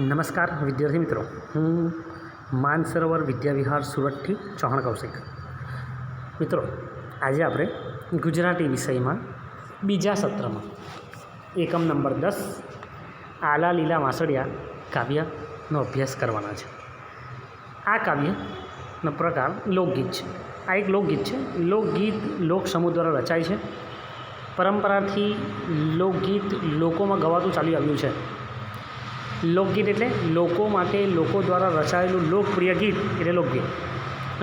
નમસ્કાર વિદ્યાર્થી મિત્રો, હું માનસરોવર વિદ્યાવિહાર સુરતથી ચૌહાણ કૌશિક. મિત્રો, આજે આપણે ગુજરાતી વિષયમાં બીજા સત્રમાં એકમ નંબર 10 આલા લીલા વાંસળિયા કાવ્યનો અભ્યાસ કરવાના છે. આ કાવ્યનો પ્રકાર લોકગીત છે. આ એક લોકગીત છે. લોકગીત લોક સમૂહ દ્વારા રચાય છે. પરંપરાથી લોકગીત લોકોમાં ગવાતું ચાલી આવ્યું છે. લોકગીત એટલે લોકો માટે લોકો દ્વારા રચાયેલું લોકપ્રિય ગીત એટલે લોકગીત.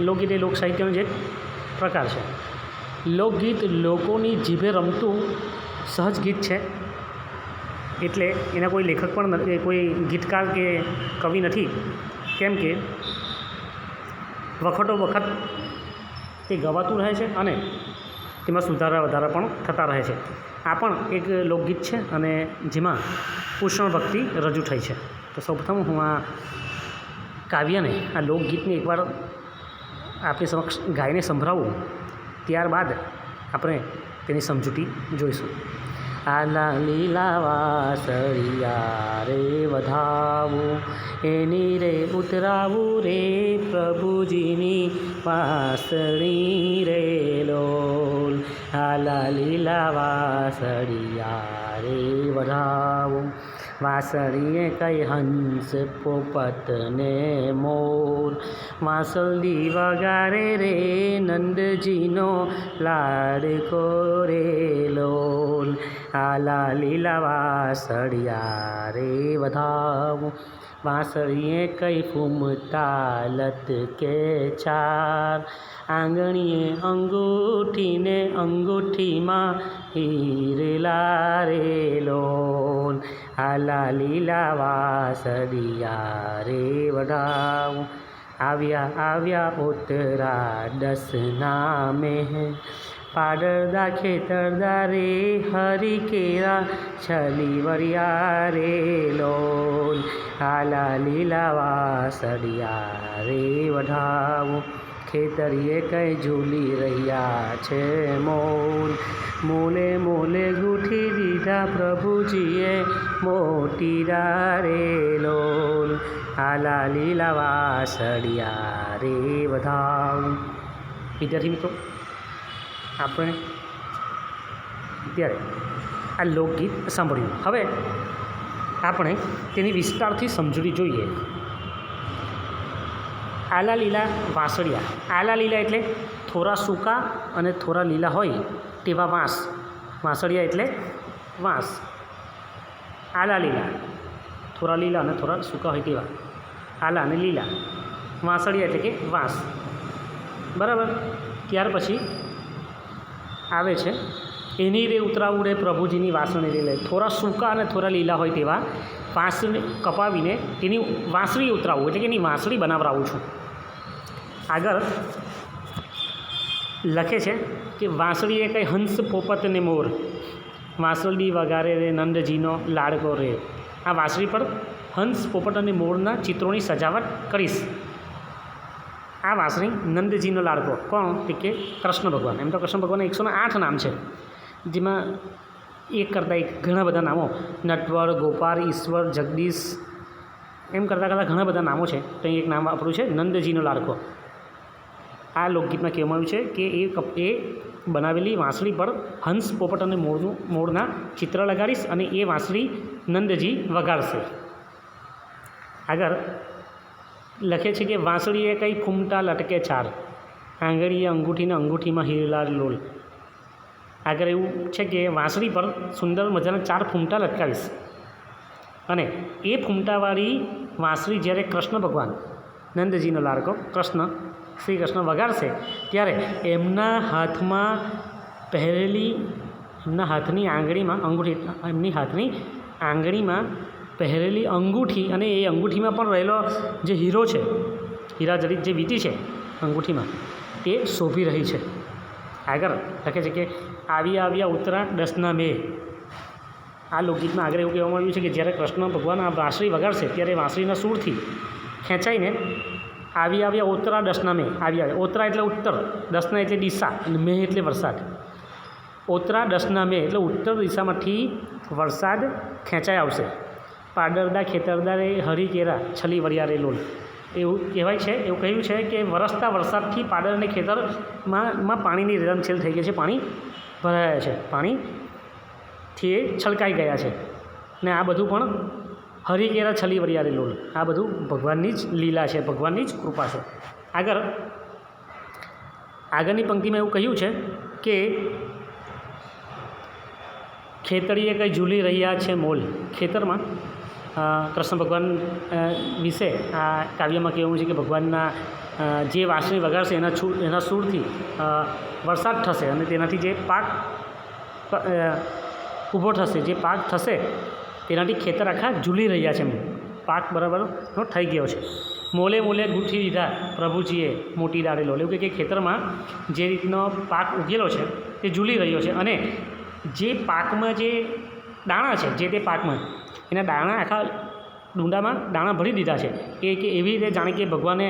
લોકગીત એ લોક સાહિત્યનો જ એક પ્રકાર છે. લોકગીત લોકોની જીભે રમતું સહજ ગીત છે. એટલે એના કોઈ લેખક પણ નથી, કોઈ ગીતકાર કે કવિ નથી, કેમ કે વખતો વખત તે ગવાતું રહે છે અને તેમાં સુધારા વધારા પણ થતા રહે છે. આ પણ એક લોકગીત છે અને જેમાં કૃષ્ણ ભક્તિ રજૂ થઈ છે. તો સૌપ્રથમ હું આ કાવ્યને, આ લોકગીતને એકવાર આપણી સમક્ષ ગાઈને સંભળાવું, ત્યારબાદ આપણે તેની સમજૂતી જોઈશું. આલા લીલા વાંસળિયા રે વધાવું, એની રે ઉતરાવું રે પ્રભુજીની વાંસળી રે લોલ. આલા લીલા વાંસળિયા રે વધાવું, વાંસળીએ કઈ હંસ પોપટ ને મોર. વાંસળી વગારે રે નંદજીનો લાડકો રે લોલ. આલા લીલા વાંસળિયા રે વધાવું, વાંસળીએ કઈ ફૂમતા લટકે ચાર. આંગણીએ અંગૂઠીને અંગૂઠીમાં હીરલા રે લોલ. આલા લીલા વાંસળિયા રે વધાવું, આવ્યા આવ્યા ઓતરા 10ના મેહ. પાડરદા ખેતરદા રે હરી કેરા છલીવરિયા રે લોલ. આલા લીલા વાંસળિયા રે વધાવું, ખેતરીએ કઈ ઝૂલી રહ્યા છે મોલ. મોલે મોલે ગૂંથી દીધા પ્રભુજીએ મોતીડા રે લોલ. આલા લીલા વાંસળિયા રે વધાવું. વિદ્યાર્થી મિત્રો, આપણે અત્યારે આ લોકગીત સાંભળ્યું. હવે આપણે તેની વિસ્તારથી સમજૂતી જોઈએ. આલા લીલા વાંસળિયા. આલા લીલા એટલે થોડા સૂકા અને થોડા લીલા હોય તેવા વાંસ. વાંસળિયા એટલે વાંસ. આલા લીલા, થોડા લીલા અને થોડા સૂકા હોય તેવા. આલા અને લીલા વાંસળિયા એટલે કે વાંસ. બરાબર. ત્યાર પછી આવે છે એની રે ઉતરાવું રે પ્રભુજીની વાંસળી રે લે. થોડા સૂકા અને થોડા લીલા હોય તેવા વાંસને કપાવીને તેની વાંસળી ઉતરાવું એટલે કે એની વાંસળી બનાવડાવું છું. આગળ લખે છે કે વાંસળી એ કંઈ હંસ પોપટ ને મોર. વાંસળી વગારે રે નંદજીનો લાડકો રે. આ વાંસળી પર હંસ પોપટ અને મોરના ચિત્રોની સજાવટ કરીશ. આ વાંસળી નંદજીનો લાડકો કોણ? કે કૃષ્ણ ભગવાન. એમ તો કૃષ્ણ ભગવાનના 108 નામ છે, જેમાં એક કરતાં એક ઘણા બધા નામો, નટવર, ગોપાલ, ઈશ્વર, જગદીશ, એમ કરતાં ઘણા બધા નામો છે. તો અહીં એક નામ આપણું છે નંદજીનો લાડકો. આ લોકગીતમાં કહેવામાં આવ્યું છે કે એ બનાવેલી વાંસળી પર હંસ પોપટ અને મોરના ચિત્ર લગાડીશ અને એ વાંસળી નંદજી વગાડશે. આગળ લખે છે કે વાંસળીએ કંઈ ફૂમટા લટકે ચાર. આંગળીએ અંગૂઠીને અંગૂઠીમાં હીરલા લોલ. આગળ એવું છે કે વાંસળી પર સુંદર મજાના 4 ફૂમટા લટકાવીશ અને એ ફૂમટાવાળી વાંસળી જ્યારે કૃષ્ણ ભગવાન, નંદજીનો લાડકો કૃષ્ણ, શ્રી કૃષ્ણ વગાડશે ત્યારે એમના હાથમાં પહેરેલી, એમના હાથની આંગળીમાં અંગૂઠી, એમની હાથની આંગળીમાં પહેરેલી અંગૂઠી અને એ અંગૂઠીમાં પણ રહેલો જે હીરો છે, હીરા જડિત જે વીંટી છે અંગૂઠીમાં, તે શોભી રહી છે. આગળ લખે છે કે આવ્યા આવ્યા ઉતરા 10ના મેહ. આ લોકગીતમાં આગળ એવું કહેવામાં આવ્યું છે કે જ્યારે કૃષ્ણ ભગવાન આ વાંસળી વગાડશે ત્યારે વાંસળીના સૂરથી ખેંચાઈને આવ્યા આવ્યા ઓતરા 10ના મેહ. આવ્યા ઓતરા એટલે ઉત્તર, 10ના એટલે દિશા અને મેહ એટલે વરસાદ. ઓતરા 10ના મેહ એટલે ઉત્તર દિશામાંથી વરસાદ ખેંચાઈ આવશે. પાડરદા ખેતરદારે હરી કેરા છલી વરિયારે લોલ. એવું કહેવાય છે, એવું કહ્યું છે કે વરસતા વરસાદથી પાડર અને ખેતરમાં પાણીની રેલમછેલ થઈ ગઈ છે, પાણી ભરાયા છે, પાણીથી એ છલકાઈ ગયા છે. ને આ બધું પણ હરી કેરા છલી વરિયારે લોલ, આ બધું ભગવાનની જ લીલા છે, ભગવાનની જ કૃપા છે. આગળની પંક્તિમાં એવું કહ્યું છે કે ખેતરીએ કંઈ ઝૂલી રહ્યા છે મોલ. ખેતરમાં કૃષ્ણ ભગવાન વિશે આ કાવ્યમાં કહેવું છે કે ભગવાનના જે વાંસળી વગાડશે એના સૂરથી વરસાદ થશે અને તેનાથી જે પાક ઊભો થશે, જે પાક થશે તેનાથી ખેતર આખા ઝૂલી રહ્યા છે, પાક બરાબરનો થઈ ગયો છે. મોલે મોલે ગૂંથી દીધા પ્રભુજીએ મોટી ડાળે લોલ. એવું કે ખેતરમાં જે રીતનો પાક ઉગેલો છે તે ઝૂલી રહ્યો છે અને જે પાકમાં જે દાણા છે, જે તે પાકમાં એના દાણા આખા ડુંડામાં દાણા ભરી દીધા છે. કે એવી રીતે જાણે કે ભગવાને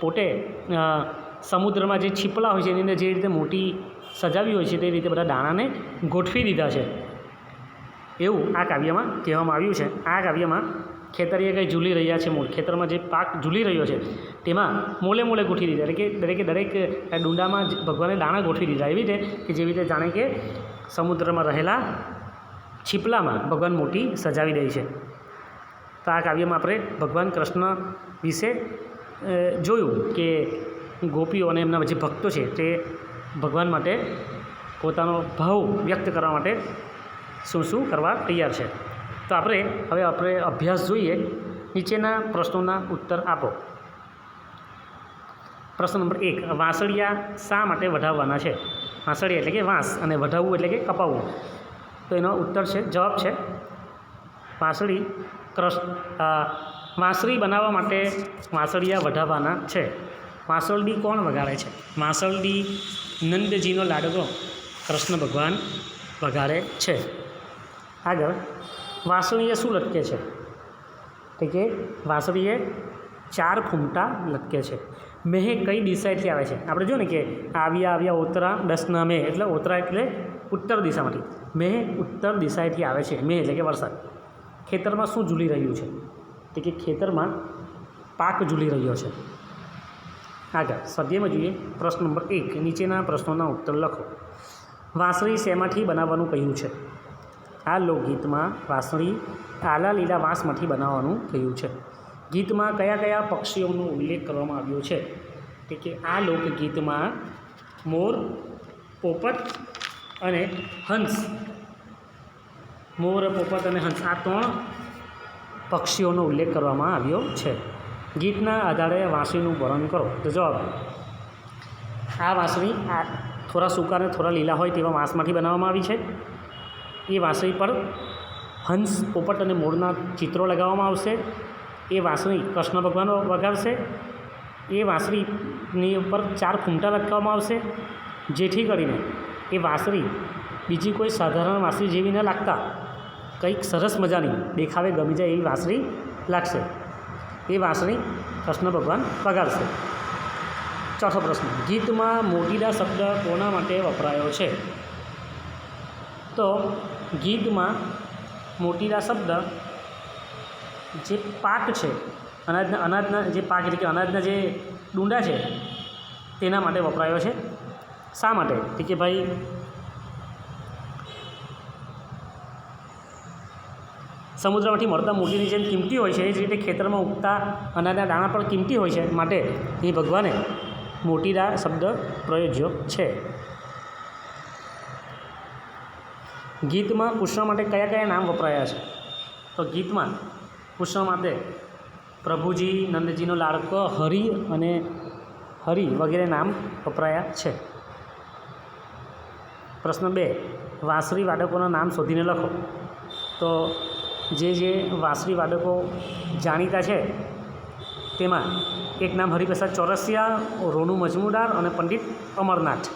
પોતે સમુદ્રમાં જે છીપલા હોય છે એની અંદર જે રીતે મોટી સજાવી હોય છે તે રીતે બધા દાણાને ગોઠવી દીધા છે, એવું આ કાવ્યમાં કહેવામાં આવ્યું છે. આ કાવ્યમાં ખેતરીએ કંઈ ઝૂલી રહ્યા છે મૂળ, ખેતરમાં જે પાક ઝૂલી રહ્યો છે તેમાં મોલે મોલે ગોઠવી દીધા, એટલે કે દરેક ડુંડામાં ભગવાને દાણા ગોઠવી દીધા. એવી રીતે કે જેવી રીતે જાણે કે સમુદ્રમાં રહેલા છીપલામાં ભગવાન મોટી સજાવી દે છે. તો આ કાવ્યમાં આપણે ભગવાન કૃષ્ણ વિશે જોયું કે ગોપીઓ અને એમના જે ભક્તો છે તે ભગવાન માટે પોતાનો ભાવ વ્યક્ત કરવા માટે શું કરવા તૈયાર છે. તો આપણે અભ્યાસ જોઈએ. નીચેના પ્રશ્નોના ઉત્તર આપો. પ્રશ્ન નંબર 1, વાંસળિયા શા માટે વઢાવવાના છે? વાંસળિયા એટલે કે વાંસ અને વઢાવવું એટલે કે કપાવવું. તો એનો ઉત્તર છે, જવાબ છે વાંસળી બનાવવા માટે વાંસળિયા વઢાવવાના છે. વાંસળી કોણ વગાડે છે? વાંસળી નંદજીનો લાડકો કૃષ્ણ ભગવાન વગાડે છે. આગળ, વાંસળીએ શું લટકે છે? તો કે વાંસળીએ 4 ફૂમટા લટકે છે. મેહ કઈ દિશાએથી આવે છે? આપણે જો ને કે આવ્યા ઓતરા 10ના મેહ, એટલે ઓતરા એટલે ઉત્તર દિશામાંથી. મેહ ઉત્તર દિશાએથી આવે છે. મેહ એટલે કે વરસાદ. ખેતરમાં શું ઝૂલી રહ્યું છે? તો કે ખેતરમાં પાક ઝૂલી રહ્યો છે. આગળ સ્વાધ્યાયમાં જોઈએ. પ્રશ્ન નંબર 1, નીચેના પ્રશ્નોના ઉત્તર લખો. વાંસળી શેમાંથી બનાવવાનું કહ્યું છે? આ લોકગીતમાં વાંસળી આલા લીલા વાંસમાંથી બનાવવાનું કહ્યું છે. ગીતમાં કયા કયા પક્ષીઓનો ઉલ્લેખ કરવામાં આવ્યો છે? તો કે આ લોકગીતમાં મોર, પોપટ અને હંસ, મોર, પોપટ અને હંસ આ 3 પક્ષીઓનો ઉલ્લેખ કરવામાં આવ્યો છે. ગીતના આધારે વાંસળીનું વર્ણન કરો. તો જવાબ, આ વાંસળી થોડા સૂકા અને થોડા લીલા હોય તેવા વાંસમાંથી બનાવવામાં આવી છે. એ વાંસળી પર હંસ, પોપટ અને મોરના ચિત્રો લગાવવામાં આવશે. એ વાંસળી કૃષ્ણ ભગવાન વગાડશે. એ વાંસળીની ઉપર 4 ફૂમટા લટકાવવામાં આવશે, જેથી કરીને એ વાંસળી બીજી કોઈ સાધારણ વાંસળી જેવી ન લાગતા કંઈક સરસ મજાની દેખાવે ગમી જાય એવી વાંસળી લાગશે. એ વાંસળી કૃષ્ણ ભગવાન વગાડશે. ચોથો પ્રશ્ન, ગીતમાં મોટીદા શબ્દ કોના માટે વપરાયો છે? તો ગીતમાં મોટીદા શબ્દ જે પાક છે, અનાજના જે પાક એટલે કે અનાજના જે ડુંડા છે તેના માટે વપરાયો છે. શા માટે? તો કે ભાઈ સમુદ્રમાંથી મળતા મોતીની જેમ કિંમતી હોય છે એ જ રીતે ખેતરમાં ઉગતા અનાજના દાણા પણ કિંમતી હોય છે, માટે એ ભગવાને મોટીદા શબ્દ પ્રયોજ્યો છે. ગીતમાં કૃષ્ણ માટે કયા કયા નામ વપરાયા છે? તો ગીતમાં કૃષ્ણ માટે પ્રભુજી, નંદજીનો લાડકો, હરિ વગેરે નામ વપરાયા છે. પ્રશ્ન 2, વાંસળી વાદકોના નામ શોધીને લખો. તો જે વાંસળી વાદકો જાણીતા છે તેમાં એક નામ હરિપ્રસાદ ચોરસિયા, રોનુ મજમુદાર અને પંડિત અમરનાથ.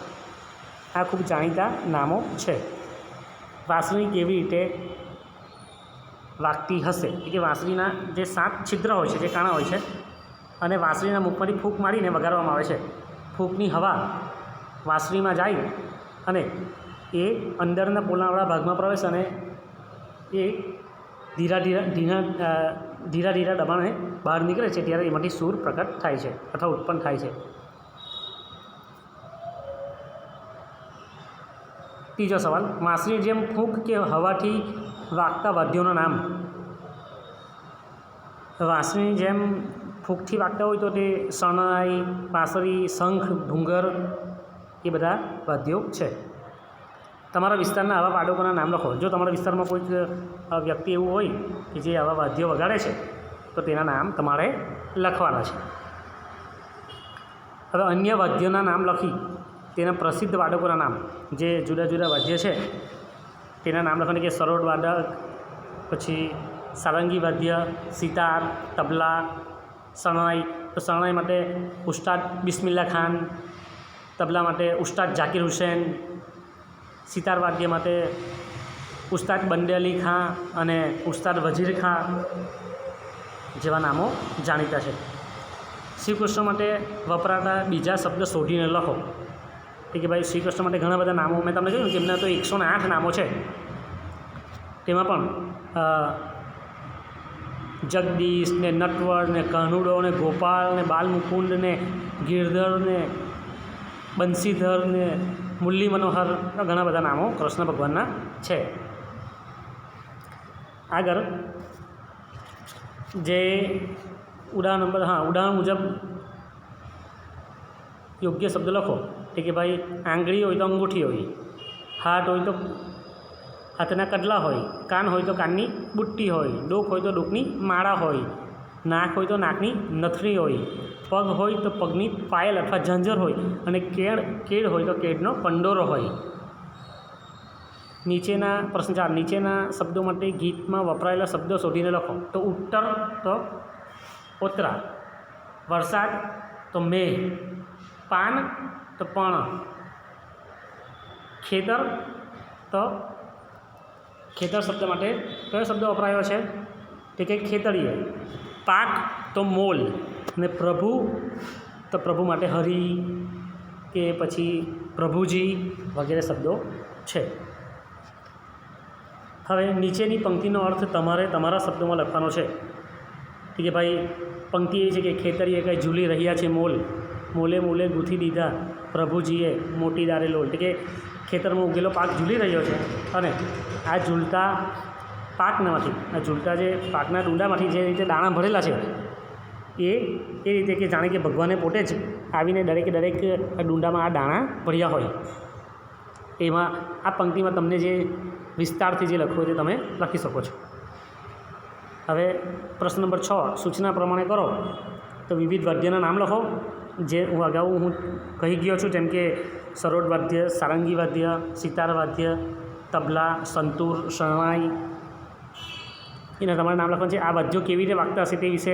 આ ખૂબ જાણીતા નામો છે. વાંસળી કેવી રીતે વાગતી હશે? કે વાંસળીના જે 7 છિદ્ર હોય છે, જે કાણા હોય છે, અને વાંસળીના મુખમાંથી ફૂંક મારીને વગાડવામાં આવે છે. ફૂંકની હવા વાંસળીમાં જાય અને એ અંદરના પોલાવાળા ભાગમાં પ્રવેશે અને એ ધીરા ધીરા દબાણે બહાર નીકળે છે ત્યારે એમાંથી સૂર પ્રકટ થાય છે અથવા ઉત્પન્ન થાય છે. ત્રીજો સવાલ, વાંસળીની જેમ ફૂંક કે હવાથી વાગતા વાદ્યોના નામ. વાંસળીની જેમ ફૂંકથી વાગતા હોય તો તે શરણાઈ, વાંસળી, શંખ, ભૂંગર એ બધા વાદ્યો છે. તમારા વિસ્તારના આવા વાદકોના નામ લખો. જો તમારા વિસ્તારમાં કોઈક વ્યક્તિ એવું હોય કે જે આવા વાદ્યો વગાડે છે તો તેના નામ તમારે લખવાના છે. હવે અન્ય વાદ્યોના નામ લખી તેના પ્રસિદ્ધ વાદકોના નામ, જે જુદા જુદા વાદ્ય છે તેના નામ લખવાની કે સરોદ વાદક, પછી સારંગી વાદ્ય, સિતાર, તબલા, શરણાઈ. તો શરણાઈ માટે ઉસ્તાદ બિસ્મિલ્લા ખાન, તબલા માટે ઉસ્તાદ ઝાકિર હુસૈન, સિતાર વાદ્ય માટે ઉસ્તાદ બંદે અલી ખાં અને ઉસ્તાદ વજીર ખાં જેવા નામો જાણીતા છે. શ્રી કૃષ્ણ માટે વપરાતા બીજા શબ્દ શોધીને લખો. કે ભાઈ શ્રી કૃષ્ણ માટે ઘણા બધા નામો મેં તમને કહ્યું કે એમના તો 108 નામો છે. તેમાં પણ જગદીશ ને નટવર ને કાનુડો ને ગોપાલ ને બાલમુકુંદ ને ગિરધર ને બંસીધર ને મુરલી મનોહર, ઘણા બધા નામો કૃષ્ણ ભગવાનના છે. આગળ જે ઉદાહરણ મુજબ યોગ્ય શબ્દ લખો. કે ભાઈ આંગળી હોય તો અંગૂઠી હોય, હાથ હોય તો હાથના કડલા હોય, કાન હોય તો કાનની બુટ્ટી હોય, ડોક હોય તો ડોકની માળા હોય, નાક હોય તો નાકની નથરી હોય, પગ હોય તો પગની પાયલ અથવા ઝાંઝર હોય અને કેળ હોય તો કેળનો પંડોરો હોય. નીચેના પ્રશ્ન 4, નીચેના શબ્દો માટે ગીતમાં વપરાયેલા શબ્દો શોધીને લખો. તો ઉત્તર તો ઓતરા, વરસાદ તો મેઘ, પાન તો પણ, ખેતર તો ખેતર શબ્દ માટે કયો શબ્દ વપરાયો છે તે કે ખેતરીય, પાક તો મોલ અને પ્રભુ તો પ્રભુ માટે હરિ કે પછી પ્રભુજી વગેરે શબ્દો છે. હવે નીચેની પંક્તિનો અર્થ તમારે તમારા શબ્દોમાં લખવાનો છે. કે ભાઈ પંક્તિ એ છે કે ખેતરીએ કંઈ ઝૂલી રહ્યા છે મોલ, મોલે મોલે ગૂંથી દીધા પ્રભુજીએ મોટી દારે લોલ. એટલે કે ખેતરમાં ઉગેલો પાક ઝૂલી રહ્યો છે અને આ ઝૂલતા પાકમાંથી, આ ઝૂલતા જે પાકના ડૂંડામાંથી જે રીતે દાણા ભરેલા છે એ રીતે કે જાણે કે ભગવાને પોતે જ આવીને દરેકે દરેક ડૂંડામાં આ દાણા ભર્યા હોય. એમાં આ પંક્તિમાં તમને જે વિસ્તારથી જે લખવું તે તમે લખી શકો છો. હવે પ્રશ્ન નંબર 6, સૂચના પ્રમાણે કરો. તો વિવિધ વાદ્યના નામ લખો. જે અગાઉ હું કહી ગયો છું, જેમ કે સરોદ વાદ્ય, સારંગી વાદ્ય, સિતાર વાદ્ય, તબલા, સંતૂર, શરણાઈ, એના તમારે નામ લખવાનું છે. આ વાદ્યો કેવી રીતે વાગતા હશે તે વિશે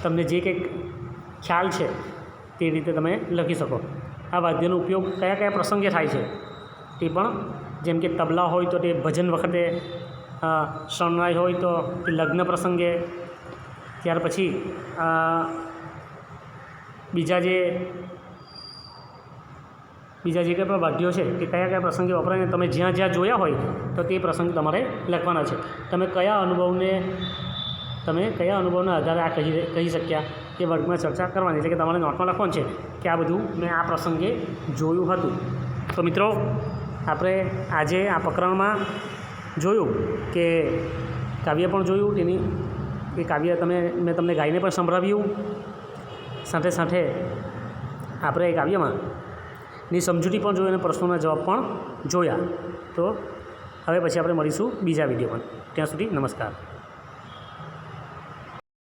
તમને જે કંઈક ખ્યાલ છે તે રીતે તમે લખી શકો. આ વાદ્યનો ઉપયોગ કયા કયા પ્રસંગે થાય છે તે પણ, જેમ કે તબલા હોય તો તે ભજન વખતે, શરણાઈ હોય તો તે લગ્ન પ્રસંગે, ત્યાર પછી બીજા જે કંઈ પણ વાદ્યો છે તે કયા કયા પ્રસંગે વપરાય તમે જ્યાં જ્યાં જોયા હોય તો તે પ્રસંગ તમારે લખવાના છે. તમે કયા અનુભવના આધારે આ કહી શક્યા એ વર્ગમાં ચર્ચા કરવાની, એટલે કે તમારે નોટમાં લખવાનું છે કે આ બધું મેં આ પ્રસંગે જોયું હતું. તો મિત્રો, આપણે આજે આ પ્રકરણમાં જોયું કે કાવ્ય પણ જોયું, એ કાવ્ય મેં તમને ગાઈને પણ સંભળાવ્યું. સાથે સાથે આપણે એ કાવ્યમાં ની સમજૂતી પણ જોઈ અને પ્રશ્નોના જવાબ પણ જોયા. તો હવે પછી આપણે મળીશું બીજા વિડીયોમાં. ત્યાં સુધી નમસ્કાર.